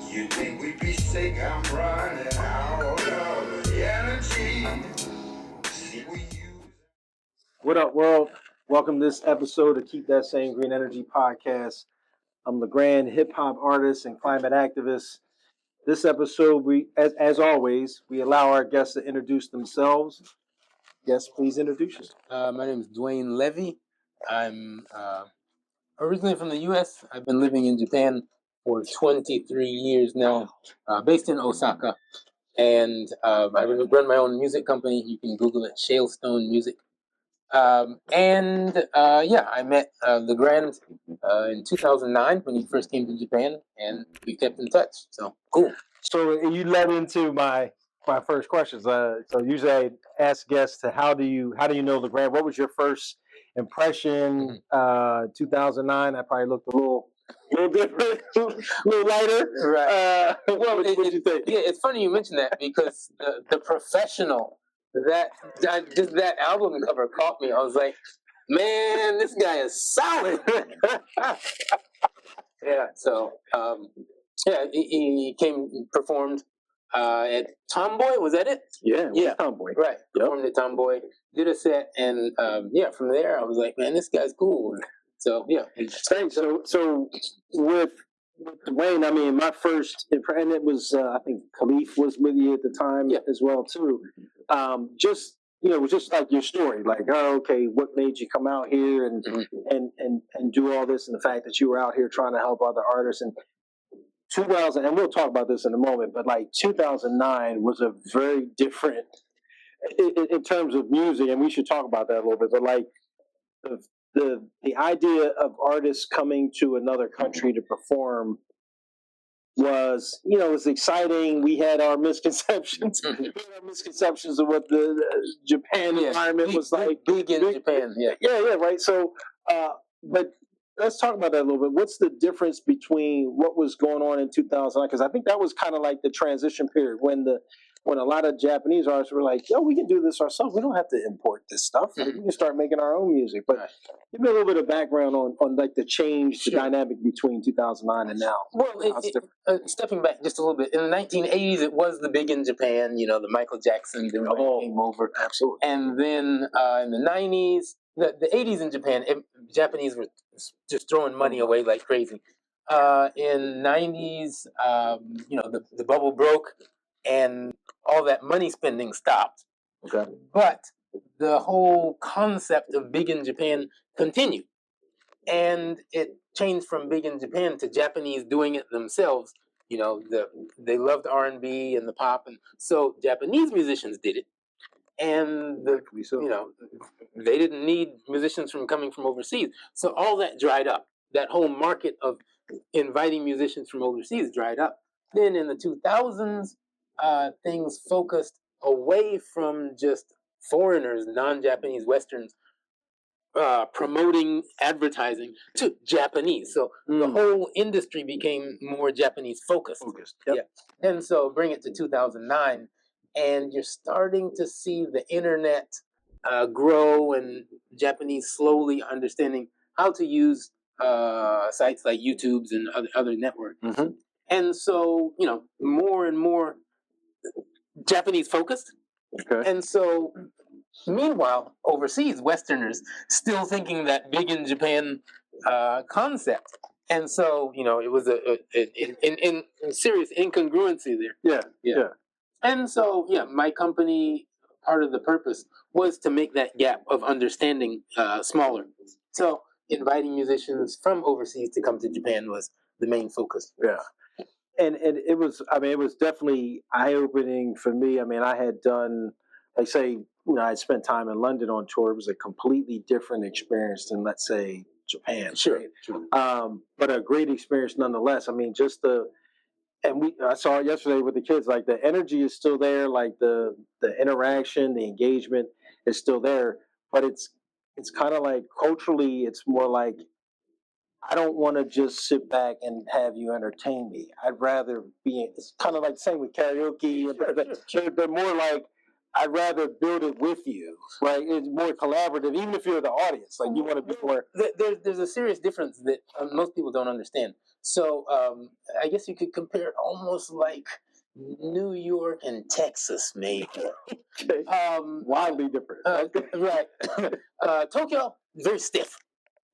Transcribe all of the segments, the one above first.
You think we'd be sick? I'm running out of energy. See, we use. What up, world? Welcome to this episode of Keep That Same Green Energy podcast. I'm LeGrand, hip hop artist and climate activist. This episode, as always, we allow our guests to introduce themselves. Guests, please introduce yourself. My name is Dwayne Levy. I'm originally from the U.S. I've been living in Japan for 23 years now, based in Osaka. And I run my own music company. You can Google it, Shalestone Music. I met LeGrand in 2009 when he first came to Japan, and we kept in touch. So, cool. So you led into my first questions. So usually I ask guests to how do you know LeGrand? What was your first impression? 2009. I probably looked a little different, a little lighter. Right. What did you think? Yeah, it's funny you mentioned that because the Professional, that album cover caught me. I was like, man, this guy is solid. Yeah. So he came performed at Tomboy. Was that it? Yeah. Tomboy. Right. Yep. Performed at Tomboy. Did a set, and from there I was like, man, this guy's cool. So yeah. Thanks. So with Dwayne, I mean, my first impression, it was I think Khalif was with you at the time as well too. Just it was just like your story, like, oh, okay, what made you come out here and do all this, and the fact that you were out here trying to help other artists. And 2000, and we'll talk about this in a moment, but like 2009 was a very different in terms of music, and we should talk about that a little bit. But like the idea of artists coming to another country to perform was, it was exciting. We had our misconceptions. We had our misconceptions of what the Japan environment was like. Big in Japan, yeah, right. So, but let's talk about that a little bit. What's the difference between what was going on in 2009? Because I think that was kind of like the transition period when a lot of Japanese artists were like, yo, we can do this ourselves. We don't have to import this stuff. Like, we can start making our own music. But give me a little bit of background on like the change, the dynamic between 2009 and now. Well, stepping back just a little bit, in the 1980s, it was the big in Japan, the Michael Jackson came over. Absolutely. And then in the 90s, the 80s in Japan, Japanese were just throwing money away like crazy. In 90s, the bubble broke and all that money spending stopped. Okay. But the whole concept of big in Japan continued. And it changed from big in Japan to Japanese doing it themselves. They loved R&B and the pop, and so Japanese musicians did it. And they didn't need musicians coming from overseas. So all that dried up. That whole market of inviting musicians from overseas dried up. Then in the 2000s, things focused away from just foreigners, non-Japanese Westerns, promoting advertising to Japanese. So the whole industry became more Japanese focused. Yep. Yeah. And so bring it to 2009, and you're starting to see the internet grow, and Japanese slowly understanding how to use sites like YouTube's and other networks. Mm-hmm. And so, more and more Japanese focused. Okay. And so, meanwhile, overseas, Westerners still thinking that big in Japan concept. And so, it was a serious incongruency there. Yeah. And so, my company, part of the purpose was to make that gap of understanding smaller. So inviting musicians from overseas to come to Japan was the main focus. Yeah. And it was definitely eye-opening for me. I mean, I had done, I had spent time in London on tour. It was a completely different experience than, let's say, Japan. Sure. But a great experience nonetheless. I mean, I saw it yesterday with the kids, like the energy is still there, like the interaction, the engagement is still there, but it's kind of like culturally, it's more like, I don't want to just sit back and have you entertain me. I'd rather it's kind of like the same with karaoke. They're more like, I'd rather build it with you, right? It's more collaborative, even if you're the audience. Like, you want to be more. There's a serious difference that most people don't understand. So I guess you could compare it almost like New York and Texas, maybe. Okay. Wildly different. Okay. Right. Tokyo, very stiff.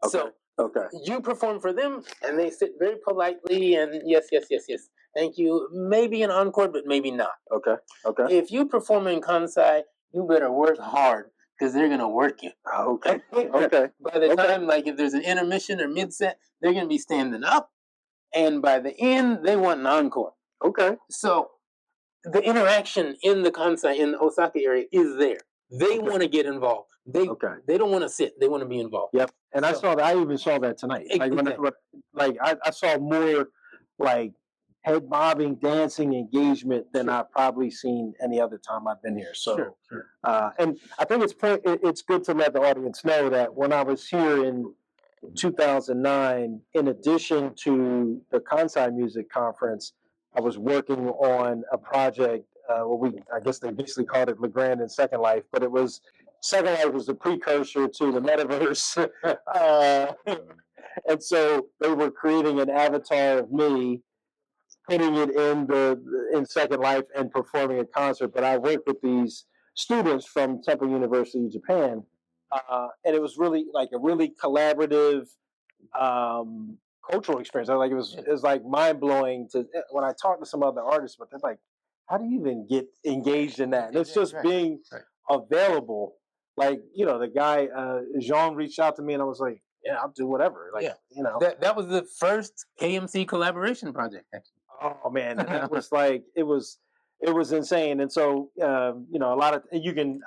Okay. So Okay. you perform for them, and they sit very politely and yes, yes, yes, yes. Thank you. Maybe an encore, but maybe not. Okay. Okay. If you perform in Kansai, you better work hard because they're gonna work you. Okay. Okay. By the Okay. time, like if there's an intermission or mid set, they're gonna be standing up, and by the end, they want an encore. Okay. So the interaction in the Kansai in the Osaka area is there. They want to get involved. They don't want to sit. They want to be involved. Yep. And I saw that. I even saw that tonight. Like I saw more like head bobbing, dancing engagement than I've probably seen any other time I've been here. So, and I think it's good to let the audience know that when I was here in 2009, in addition to the Kansai Music Conference, I was working on a project. I guess they basically called it Legrand and Second Life, but it was Second Life was the precursor to the metaverse, and so they were creating an avatar of me, putting it in Second Life and performing a concert. But I worked with these students from Temple University, Japan, and it was really like a really collaborative cultural experience. Like it was like mind blowing to when I talked to some other artists, but they're like, how do you even get engaged in that? And it's just being available. Like, the guy Jean reached out to me and I was like, yeah, I'll do whatever. Like, that was the first KMC collaboration project. Actually. Oh man, that was like it was insane. And so a lot of you can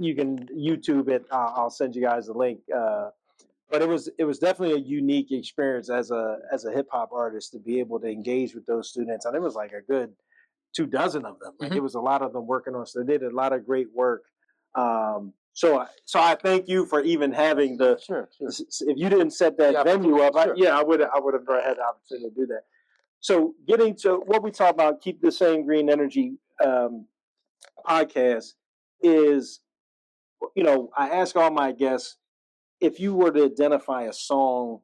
YouTube it. I'll send you guys the link. But it was definitely a unique experience as a hip hop artist to be able to engage with those students, and it was like a good 24 of them. Like it was a lot of them working on. So they did a lot of great work. So I thank you for even having the. Sure. If you didn't set that venue up, I would have had the opportunity to do that. So getting to what we talk about, keep the same green energy podcast is, I ask all my guests, if you were to identify a song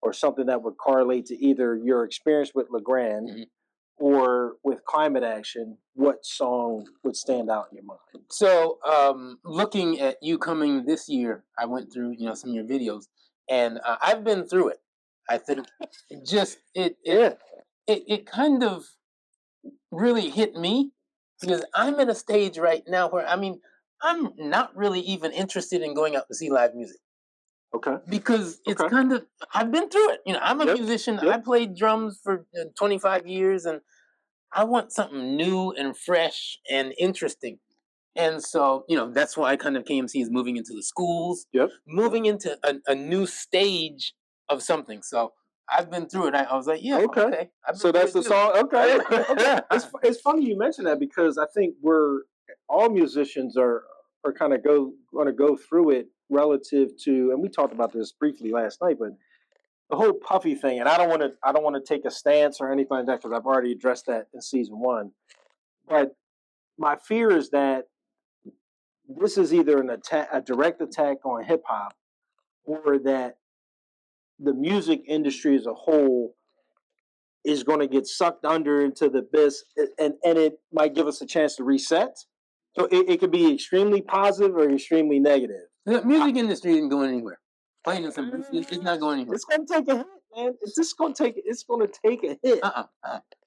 or something that would correlate to either your experience with Legrand or with climate action, what song would stand out in your mind? So, looking at you coming this year, I went through some of your videos, and I've been through it. I think just it kind of really hit me because I'm at a stage right now where I'm not really even interested in going out to see live music. Okay. Because it's kind of I've been through it. I'm a musician. I played drums for 25 years, and I want something new and fresh and interesting. And so, that's why kind of KMC is moving into the schools, moving into a new stage of something. So I've been through it. I was like, okay. So that's the song. Okay. Okay. It's funny you mentioned that because I think all musicians are kind of going to go through it relative to, and we talked about this briefly last night, but the whole Puffy thing, and I don't want to take a stance or anything like that because I've already addressed that in season 1. But my fear is that this is either a direct attack on hip hop, or that the music industry as a whole is going to get sucked under into the abyss, and it might give us a chance to reset. So it could be extremely positive or extremely negative. The music industry isn't going anywhere. Plain and simple, it's not going anywhere. It's going to take a hit, man. It's going to take a hit.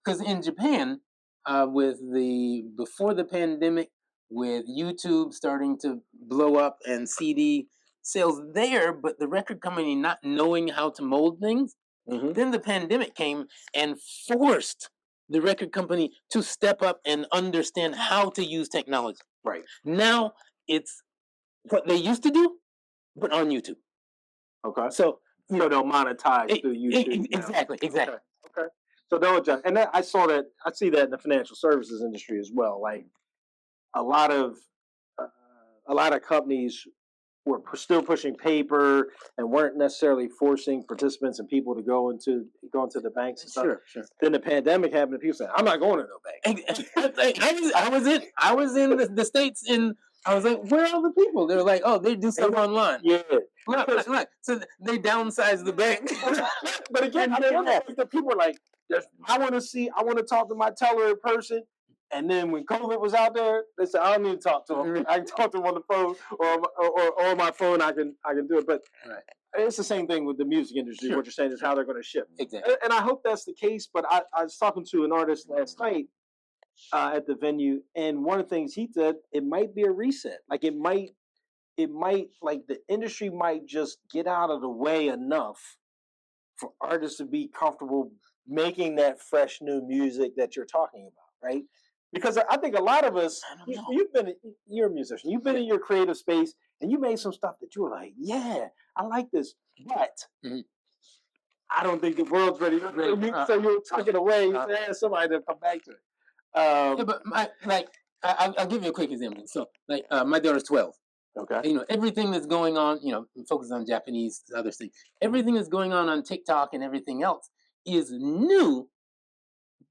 Because in Japan, before the pandemic, with YouTube starting to blow up and CD sales there, but the record company not knowing how to mold things, then the pandemic came and forced the record company to step up and understand how to use technology. Right. Now it's what they used to do, but on YouTube. Okay. So they'll monetize through YouTube. Exactly. Okay. So they'll adjust. And I see that in the financial services industry as well. Like a lot of companies were still pushing paper and weren't necessarily forcing participants and people to go into the banks and stuff. Sure. Then the pandemic happened and people said, I'm not going to no bank. I was in the States in I was like, where are all the people? They're like, oh, they do stuff online. Yeah. Look. So they downsized the bank. But again, like the people are like, I want to talk to my teller in person. And then when COVID was out there, they said, I don't need to talk to him. I can talk to him on the phone or on my phone. I can do it. But it's the same thing with the music industry. Sure. What you're saying is how they're going to ship. Exactly. And I hope that's the case. But I was talking to an artist last night at the venue, and one of the things he said, it might be a reset. Like it might like the industry might just get out of the way enough for artists to be comfortable making that fresh new music that you're talking about, right? Because I think a lot of us, you're a musician, you've been in your creative space, and you made some stuff that you were like, yeah, I like this, but I don't think the world's ready. So you tuck it away. You say, somebody to come back to it. But I'll give you a quick example. So, like, my daughter's 12. Okay. Everything that's going on, focus on Japanese, other things. Everything that's going on TikTok and everything else is new,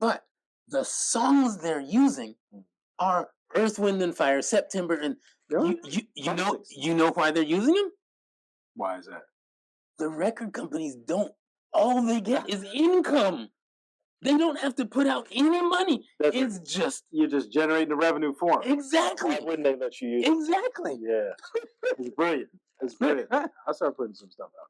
but the songs they're using are Earth, Wind, and Fire, September, and you know why they're using them? Why is that? The record companies don't. All they get is income. They don't have to put out any money. It's just you're just generating the revenue for them. Exactly. Why wouldn't they let you use it? Exactly. Yeah. It's brilliant. It's brilliant. I'll start putting some stuff out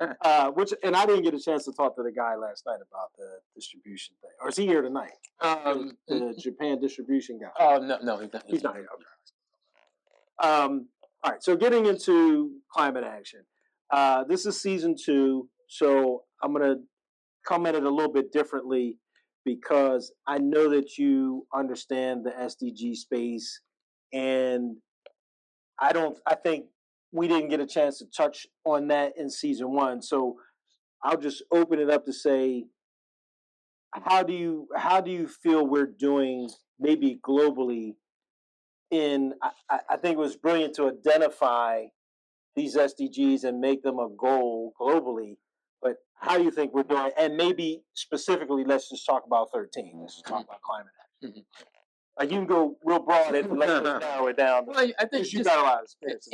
there. But and I didn't get a chance to talk to the guy last night about the distribution thing. Or is he here tonight? The Japan distribution guy. Oh no, he's not here. Okay. All right. So getting into climate action. This is season 2, so I'm gonna come at it a little bit differently because I know that you understand the SDG space, and I think we didn't get a chance to touch on that in season 1. So I'll just open it up to say, how do you feel we're doing maybe globally I think it was brilliant to identify these SDGs and make them a goal globally, but how do you think we're doing? And maybe specifically, let's just talk about 13. Let's just talk about climate action. Like you can go real broad and let's narrow it down. Well, I think you got a lot of experience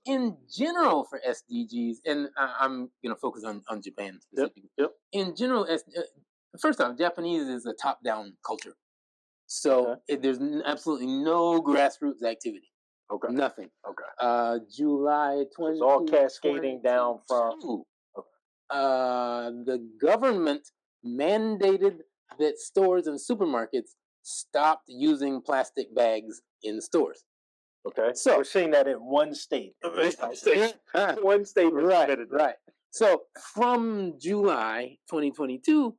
in general for SDGs, and I'm going to focus on Japan specifically. Yep. In general, first off, Japanese is a top-down culture, so there's absolutely no grassroots activity. Okay. Nothing. Okay. July 20. It's all cascading down from. The government mandated that stores and supermarkets stopped using plastic bags in stores. Okay. So we're seeing that in one state. One state. Right. So from July 2022,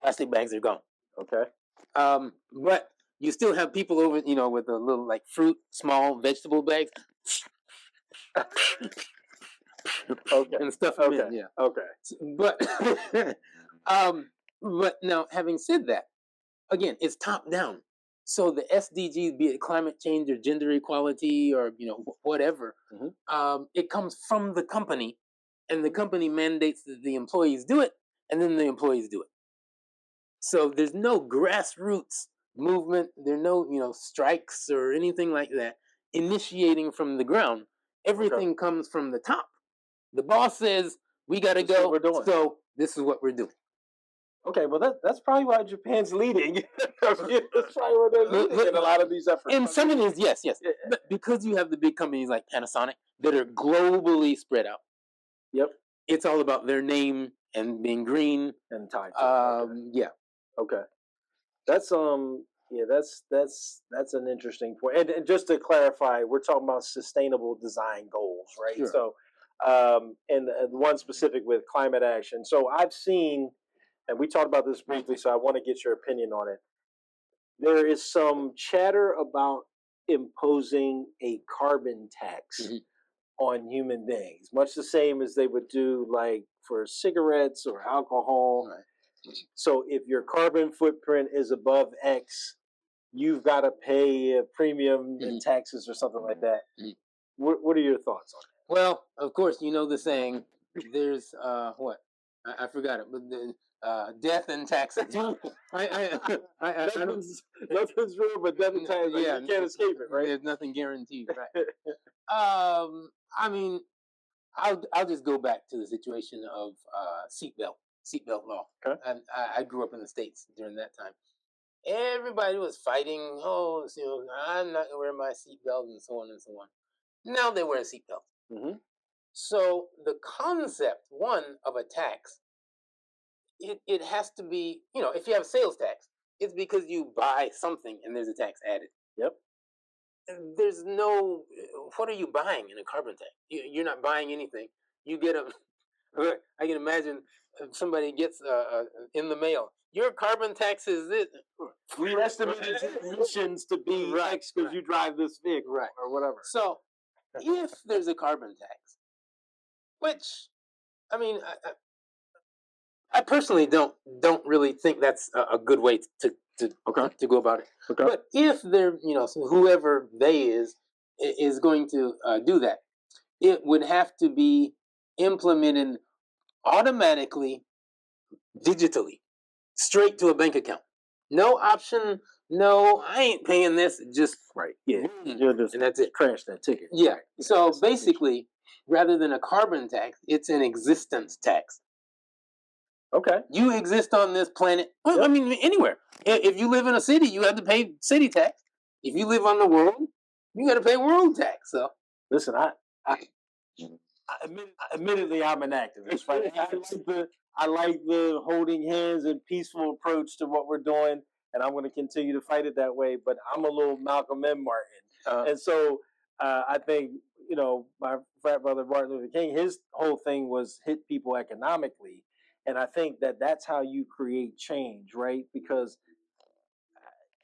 plastic bags are gone. Okay. But you still have people over, with a little like fruit, small vegetable bags. Okay. And stuff. Okay. In, yeah. Okay. But now, having said that, again, it's top down. So the SDGs, be it climate change or gender equality or whatever, it comes from the company, and the company mandates that the employees do it, and then the employees do it. So there's no grassroots movement. There are no strikes or anything like that initiating from the ground. Everything comes from the top. The boss says we got to go. So this is what we're doing. Okay, well that's probably why Japan's leading. That's probably where they're leading in a lot of these efforts. In some of these, yes. Yeah. But because you have the big companies like Panasonic that are globally spread out. Yep. It's all about their name and being green and tied. Yeah. Okay. That's that's an interesting point. And just to clarify, we're talking about sustainable design goals, right? Sure. So, and one specific with climate action. So I've seen, and we talked about this briefly, so I want to get your opinion on it. There is some chatter about imposing a carbon tax on human beings, much the same as they would do like for cigarettes or alcohol. Right. So if your carbon footprint is above X, you've got to pay a premium in taxes or something like that. What are your thoughts on that? Well, of course, the saying, there's I forgot it, but the death and taxes. I don't. Nothing's real, but death and taxes. Like, you can't escape it, right? There's nothing guaranteed, right? I mean, I'll just go back to the situation of seatbelt law. Okay. And I grew up in the States during that time. Everybody was fighting. Oh, I'm not gonna wear my seatbelt, and so on and so on. Now they wear seatbelts. Mm-hmm. So the concept, one, of a tax, it has to be, if you have a sales tax, it's because you buy something and there's a tax added. Yep. There's no, what are you buying in a carbon tax? You're not buying anything. You get a, I can imagine somebody gets in the mail, your carbon tax is this. We estimated emissions to be X because you drive this vehicle, right, or whatever. So if there's a carbon tax, which, I mean, I personally don't really think that's a good way to go about it. Okay. But if they're, so whoever they is going to do that, it would have to be implemented automatically, digitally, straight to a bank account. No option. No, I ain't paying this. Just right. Yeah. And that's it. Crash that ticket. Yeah. Right. So basically, rather than a carbon tax, it's an existence tax. Okay. You exist on this planet. Well, yep. I mean, anywhere. If you live in a city, you have to pay city tax. If you live on the world, you got to pay world tax. So, listen, admittedly, I'm an activist. Right? I like the holding hands and peaceful approach to what we're doing, and I'm going to continue to fight it that way. But I'm a little Malcolm M. Martin, and so I think my frat brother Martin Luther King, his whole thing was hit people economically. And I think that's how you create change, right? Because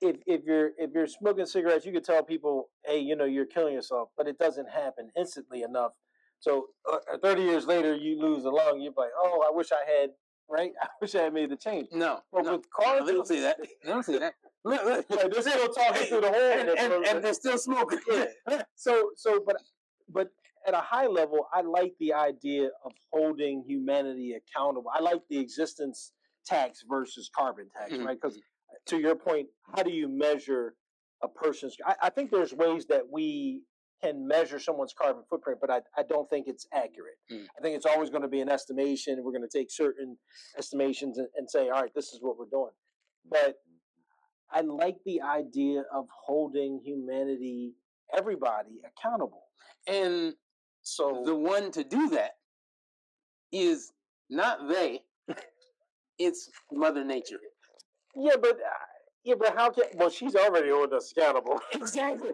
if you're smoking cigarettes, you could tell people, hey, you're killing yourself, but it doesn't happen instantly enough. So 30 years later, you lose a lung, you're like, oh, I wish I had, right? I wish I had made the change. No, but with cars, they don't say that. They don't say that. Look, they're still talking through the hole, and they're still smoking. Yeah. But at a high level, I like the idea of holding humanity accountable. I like the existence tax versus carbon tax, mm-hmm. right? Because to your point, how do you measure a person's? I think there's ways that we can measure someone's carbon footprint, but I don't think it's accurate. Mm. I think it's always going to be an estimation. We're going to take certain estimations and say, all right, this is what we're doing. But I like the idea of holding humanity, everybody, accountable. And so the one to do that is not they, it's Mother Nature. Yeah, but how can? Well, she's already holding us accountable. Exactly.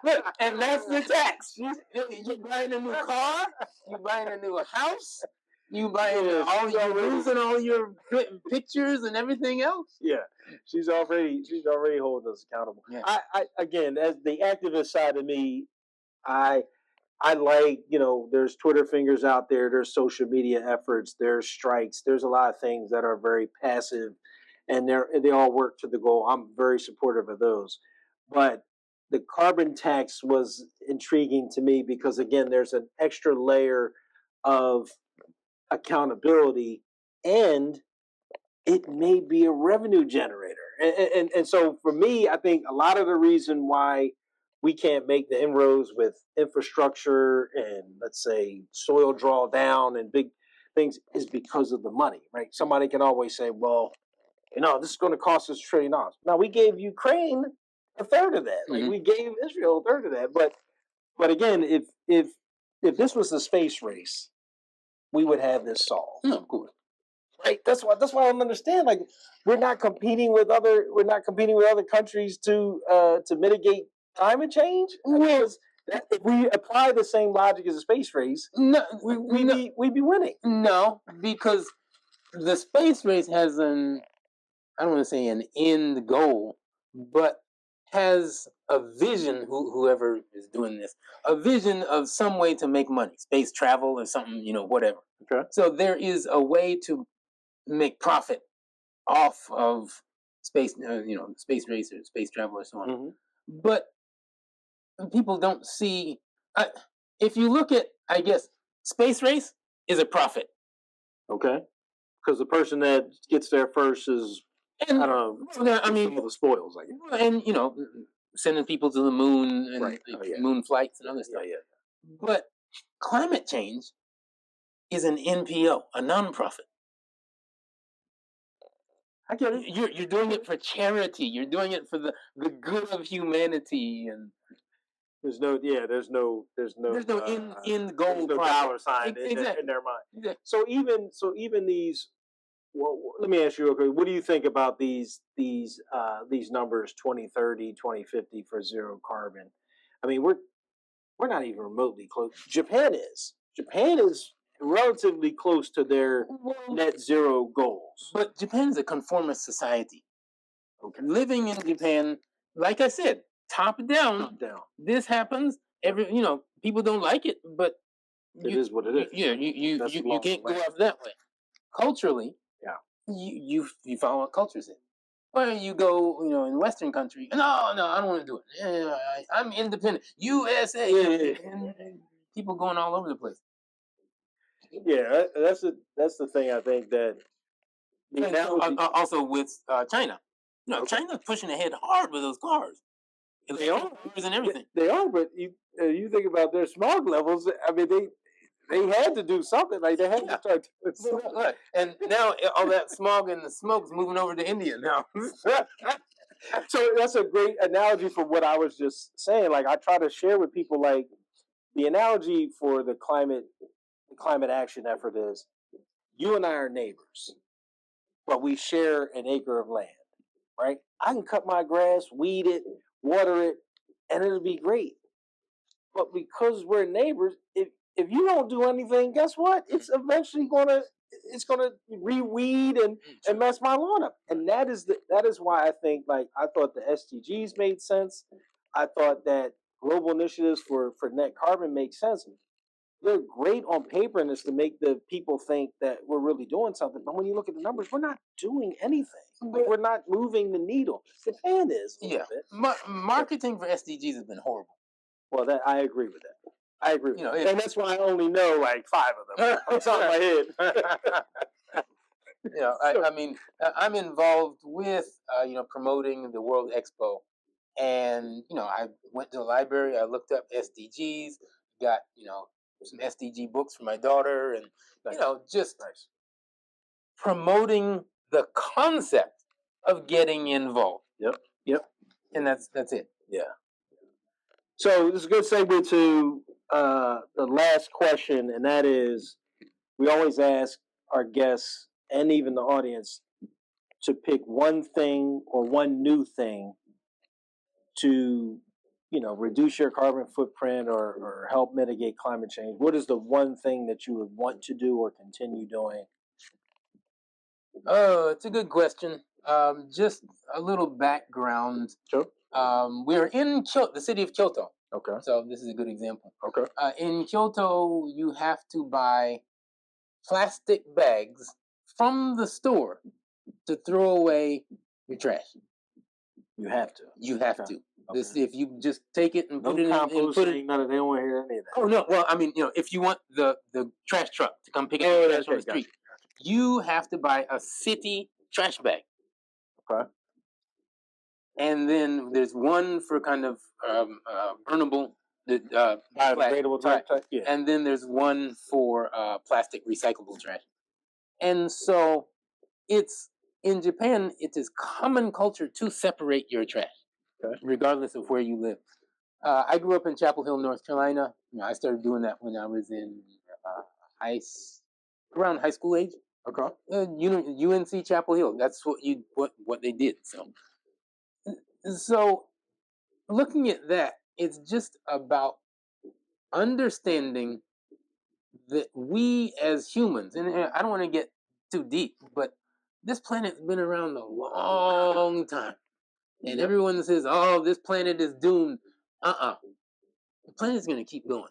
Look, and that's the tax. You're buying a new car. You're buying a new house. You buying all your losing all your pictures and everything else. Yeah, she's already holding us accountable. Yeah. I again, as the activist side of me, I like, there's Twitter fingers out there, there's social media efforts, there's strikes, there's a lot of things that are very passive, and they all work to the goal. I'm very supportive of those. But the carbon tax was intriguing to me because, again, there's an extra layer of accountability, and it may be a revenue generator. And so for me, I think a lot of the reason why we can't make the inroads with infrastructure and, let's say, soil drawdown and big things is because of the money, right? Somebody can always say, well, this is going to cost us $1 trillion. Now, we gave Ukraine a third of that. Like, we gave Israel a third of that. But again, if this was a space race, we would have this solved. No, of course. Right. That's why I don't understand. Like, we're not competing with other countries to mitigate climate change. Because if we apply the same logic as a space race, we'd be winning. No, because the space race has I don't want to say an end goal, but has a vision, whoever is doing this, a vision of some way to make money, space travel or something, whatever. Okay. So there is a way to make profit off of space, space race or space travel or so on. Mm-hmm. But people don't see, if you look at, I guess, space race is a profit. Okay. because the person that gets there first is, And I don't know. I mean, some of the spoils, I guess. and sending people to the moon and Right. Oh, yeah. moon flights and other stuff. Yeah. But climate change is an NPO, a nonprofit. I get it. You're doing it for charity. You're doing it for the good of humanity, and there's no end goal dollar sign in their mind. Exactly. So even these. Well, let me ask you, okay, what do you think about these numbers 2030, 2050 for zero carbon? I mean, we're not even remotely close. Japan is relatively close to their net zero goals. But Japan's a conformist society. Okay. Living in Japan, like I said, top down. This happens. People don't like it, but it is what it is. You can't go off that way. Culturally, you follow what culture says. Or you go, in Western country. No, I don't want to do it. I'm independent. USA. And people going all over the place. Yeah, that's the thing. I think that also with China. China's pushing ahead hard with those cars. They are cars and everything. They are, but you think about their smog levels. I mean, they had to do something. Like they had to start doing something. Right. And now all that smog and the smoke's moving over to India now. So that's a great analogy for what I was just saying. Like I try to share with people, like the analogy for the climate action effort is you and I are neighbors, but we share an acre of land, right? I can cut my grass, weed it, water it, and it'll be great. But because we're neighbors, if you don't do anything, guess what? It's eventually gonna reweed and mess my lawn up. And that is why I think, like, I thought the SDGs made sense. I thought that global initiatives for net carbon make sense. They're great on paper, and it's to make the people think that we're really doing something. But when you look at the numbers, we're not doing anything. Like, we're not moving the needle. Japan is a little bit. Marketing for SDGs has been horrible. Well, I agree with that. I agree. And that's why I only know like 5 of them. It's on my head. I mean, I'm involved with promoting the World Expo, and I went to the library. I looked up SDGs, got some SDG books for my daughter, and just promoting the concept of getting involved. Yep. And that's it. Yeah. So this is a good segue to the last question, and that is, we always ask our guests and even the audience to pick one thing or one new thing to, reduce your carbon footprint or help mitigate climate change. What is the one thing that you would want to do or continue doing? It's a good question. Just a little background. Sure. We're in the city of Kyoto. Okay. So this is a good example. Okay. In Kyoto, you have to buy plastic bags from the store to throw away your trash. You have to. You have to. Okay. If you just take it and put it in, none of they don't want to hear any of that. Oh no! Well, I mean, if you want the trash truck to come pick up the trash on the street, you have to buy a city trash bag. Okay. And then there's one for kind of burnable, biodegradable type. Yeah. And then there's one for plastic recyclable trash. And so in Japan, it is common culture to separate your trash, regardless of where you live. I grew up in Chapel Hill, North Carolina. I started doing that when I was in around high school age. Okay. UNC Chapel Hill. That's what they did. So looking at that, it's just about understanding that we as humans, and I don't want to get too deep, but this planet's been around a long time. And everyone says, oh, this planet is doomed. The planet's going to keep going.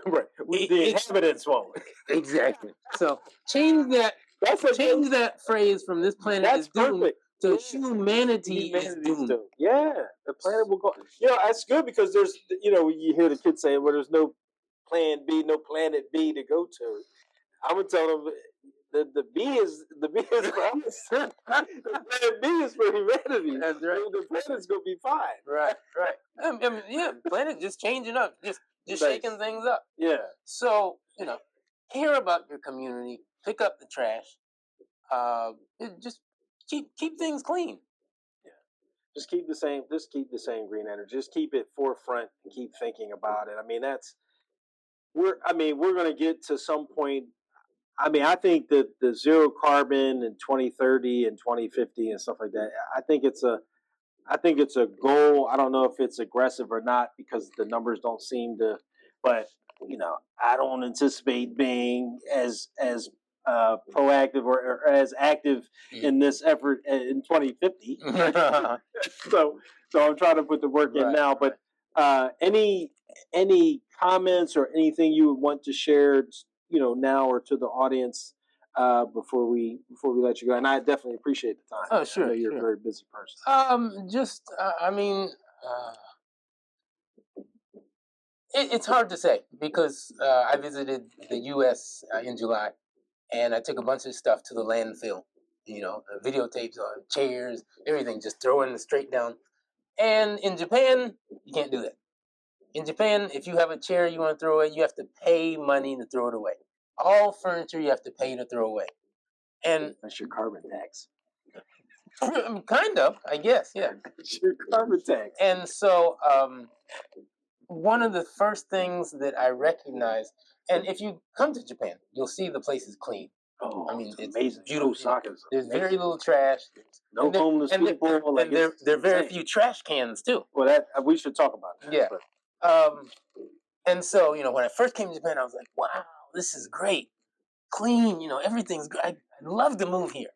Right. The inhabitants won't. Exactly. So change that phrase from this planet is doomed. Perfect. So humanity is doomed. Yeah, the planet will go. That's good because there's, you hear the kids say, well, there's no plan B, no planet B to go to. I would tell them, the B is for us. The plan B is for humanity. That's right. The planet's gonna be fine. Right. I mean, yeah, planet just changing up, just Nice. shaking things up. Yeah. So care about your community, pick up the trash, just keep things clean. Just keep the same green energy. Just keep it forefront and keep thinking about it. I mean, we're going to get to some point. I mean, I think that the zero carbon in 2030 and 2050 and stuff like that. I think it's a goal. I don't know if it's aggressive or not because the numbers don't seem to. But I don't anticipate being as proactive or as active in this effort in 2050. so I'm trying to put the work in now. But any comments or anything you would want to share, now or to the audience before we let you go? And I definitely appreciate the time. Oh, sure. I know you're a very busy person. It's hard to say because I visited the U.S. In July, and I took a bunch of stuff to the landfill. Videotapes on chairs, everything, just throwing straight down. And in Japan, you can't do that. In Japan, if you have a chair you want to throw away, you have to pay money to throw it away. All furniture you have to pay to throw away. And that's your carbon tax. Kind of, I guess, yeah. It's your carbon tax. And so one of the first things that I recognize, and if you come to Japan, you'll see the place is clean. Oh, I mean, it's amazing. Beautiful. Osaka's There's amazing. very little trash. No homeless people. And there are very few trash cans too. Well, we should talk about that. Yeah. And so when I first came to Japan, I was like, wow, this is great, clean. Everything's great. I'd love to move here.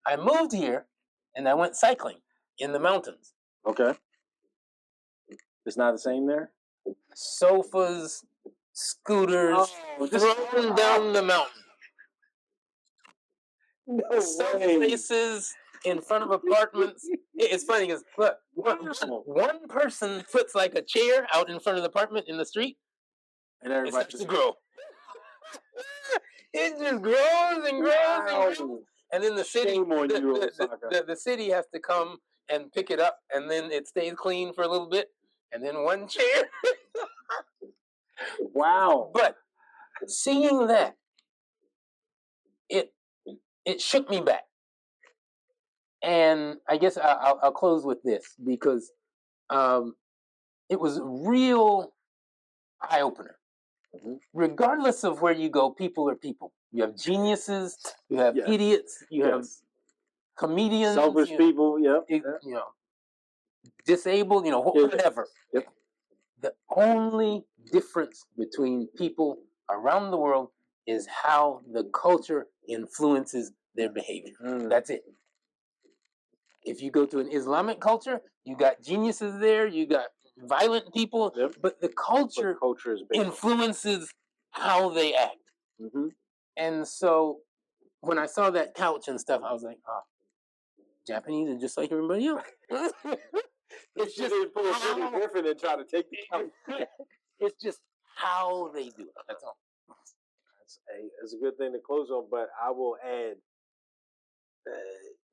I moved here, and I went cycling in the mountains. Okay. It's not the same there? Sofas, scooters, thrown down the mountain. No Some places in front of apartments. It's funny because look, one person puts like a chair out in front of the apartment in the street, and everybody starts to grow. It just grows and grows and grows. And then the city, the city has to come and pick it up, and then it stays clean for a little bit, and then one chair. Wow! But seeing that, it shook me back, and I guess I'll close with this because it was a real eye opener. Mm-hmm. Regardless of where you go, people are people. You have geniuses, you have idiots, you have comedians, selfish people, disabled, whatever. Yep. The only difference between people around the world is how the culture influences their behavior. That's it. If you go to an Islamic culture, you got geniuses there, you got violent people, but the culture influences how they act. Mm-hmm. And so when I saw that couch and stuff, I was like, oh, Japanese are just like everybody else. It's just pull a Peter Griffin and try to take the couch. It's just how they do it. That's all. It's a good thing to close on, but I will add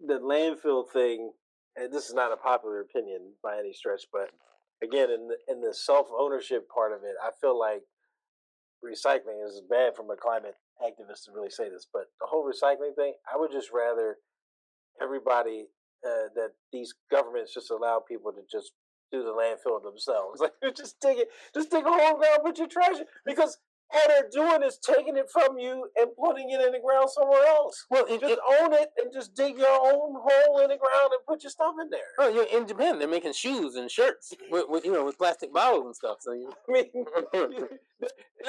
the landfill thing. And this is not a popular opinion by any stretch, but again, in the self-ownership part of it, I feel like recycling is bad from a climate activist to really say this, but the whole recycling thing, I would just rather everybody that these governments just allow people to just do the landfill themselves. Like just dig a hole ground, put your trash in, because all they're doing is taking it from you and putting it in the ground somewhere else. Well, just own it and just dig your own hole in the ground and put your stuff in there. Oh, in Japan, they're making shoes and shirts with plastic bottles and stuff. So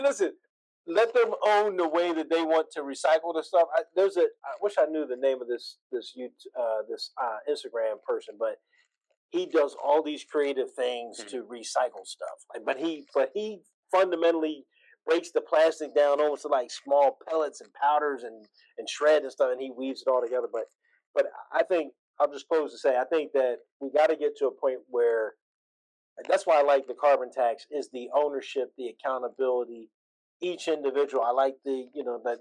listen, let them own the way that they want to recycle the stuff. I wish I knew the name of this Instagram person, but he does all these creative things to recycle stuff. But he fundamentally breaks the plastic down almost to like small pellets and powders and shred and stuff, and he weaves it all together. But I think I'll just close to say I think that we got to get to a point where that's why I like the carbon tax is the ownership, the accountability. each individual. I like the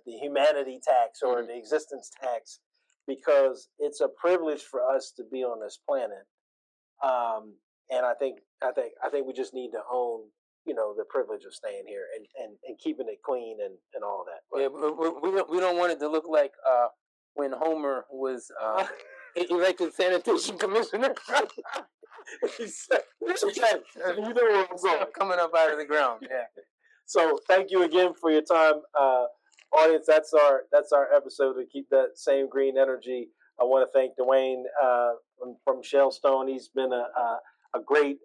the humanity tax or the existence tax because it's a privilege for us to be on this planet. And I think we just need to own the privilege of staying here and keeping it clean and all that. But, yeah, we don't want it to look like when Homer was elected sanitation commissioner. You know where I'm going. Coming up out of the ground. Yeah. So thank you again for your time, audience. That's our episode to keep that same green energy. I want to thank Dwayne from Shellstone. He's been a great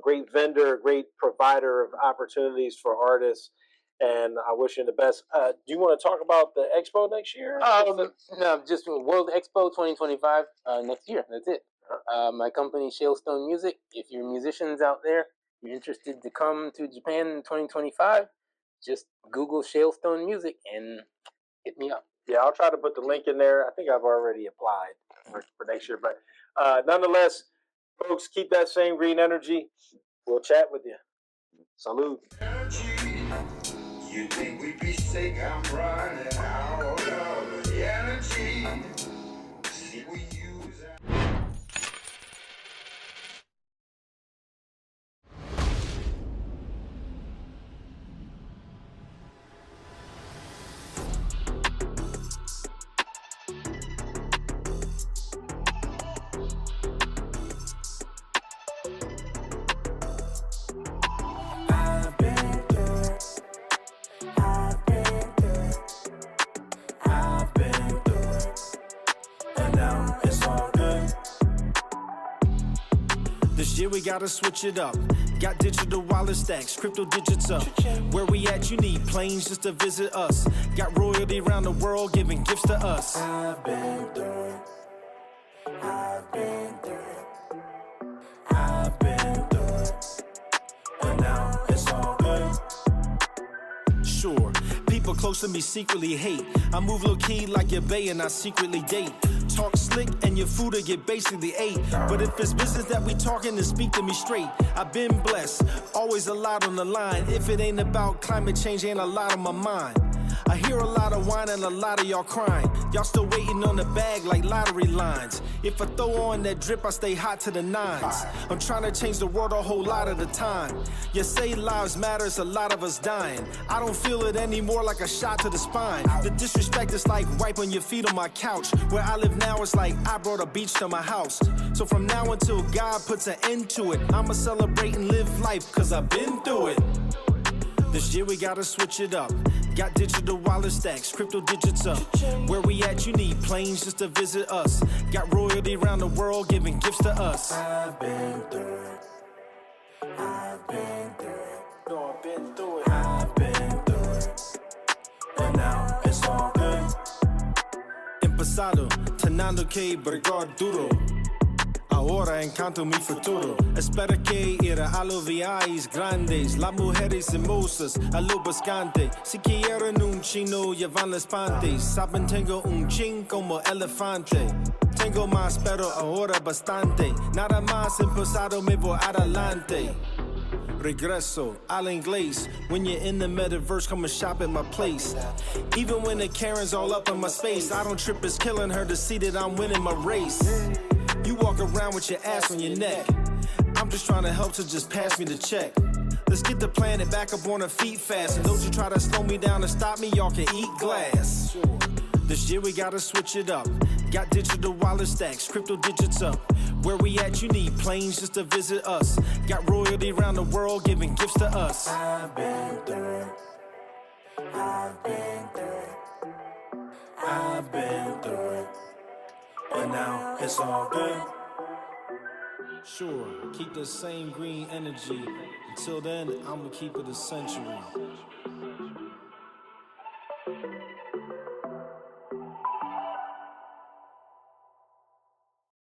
great vendor, a great provider of opportunities for artists, and I wish him the best. Do you want to talk about the expo next year? No, just World Expo 2025 next year. That's it. My company, Shellstone Music. If you're musicians out there, you're interested to come to Japan in 2025, just Google Shellstone Music and hit me up. Yeah, I'll try to put the link in there. I think I've already applied for next year. But nonetheless, folks, keep that same green energy. We'll chat with you. Salud. You think we'd be sick? I'm running out of energy. See, we use We gotta switch it up. Got digital wallet stacks, crypto digits up. Where we at, you need planes just to visit us. Got royalty around the world giving gifts to us. I've been through it. I've been through it. I've been through it. And now it's all good. Sure, people close to me secretly hate. I move low key like your bae and I secretly date. Talk slick and your food will get basically ate. But if it's business that we talking, then speak to me straight. I've been blessed, always a lot on the line. If it ain't about climate change, ain't a lot on my mind. I hear a lot of whine and a lot of y'all crying. Y'all still waiting on the bag like lottery lines. If I throw on that drip, I stay hot to the nines. I'm trying to change the world a whole lot of the time. You say lives matter, it's a lot of us dying. I don't feel it anymore like a shot to the spine. The disrespect is like wiping your feet on my couch. Where I live now, it's like I brought a beach to my house. So from now until God puts an end to it, I'ma celebrate and live life, cause I've been through it. This year we gotta switch it up. Got digital wallet stacks, crypto digits up. Where we at, you need planes just to visit us. Got royalty around the world giving gifts to us. I've been through it. I've been through it. No, I've been through it. I've been through it. And now it's all good. Empezado, tenando que bregar duro. Ahora encanto mi futuro. Espero que ir a los viajes grandes, las mujeres hermosas, a lo buscante. Si quieren un chino, llevan las panties. Saben, tengo un chin como elefante. Tengo más, pero ahora bastante. Nada más empezado, me voy adelante. Regreso al inglés. When you're in the metaverse, come and shop at my place. Even when the Karen's all up in my space, I don't trip, it's killing her to see that I'm winning my race. You walk around with your ass on your neck. I'm just trying to help, so just pass me the check. Let's get the planet back up on her feet fast. And don't you try to slow me down and stop me, y'all can eat glass. This year we gotta switch it up. Got digital wallet stacks, crypto digits up. Where we at, you need planes just to visit us. Got royalty around the world giving gifts to us. I've been through it. I've been through it. I've been through it. And now it's all good. Sure, keep the same green energy. Until then, I'ma keep it a century.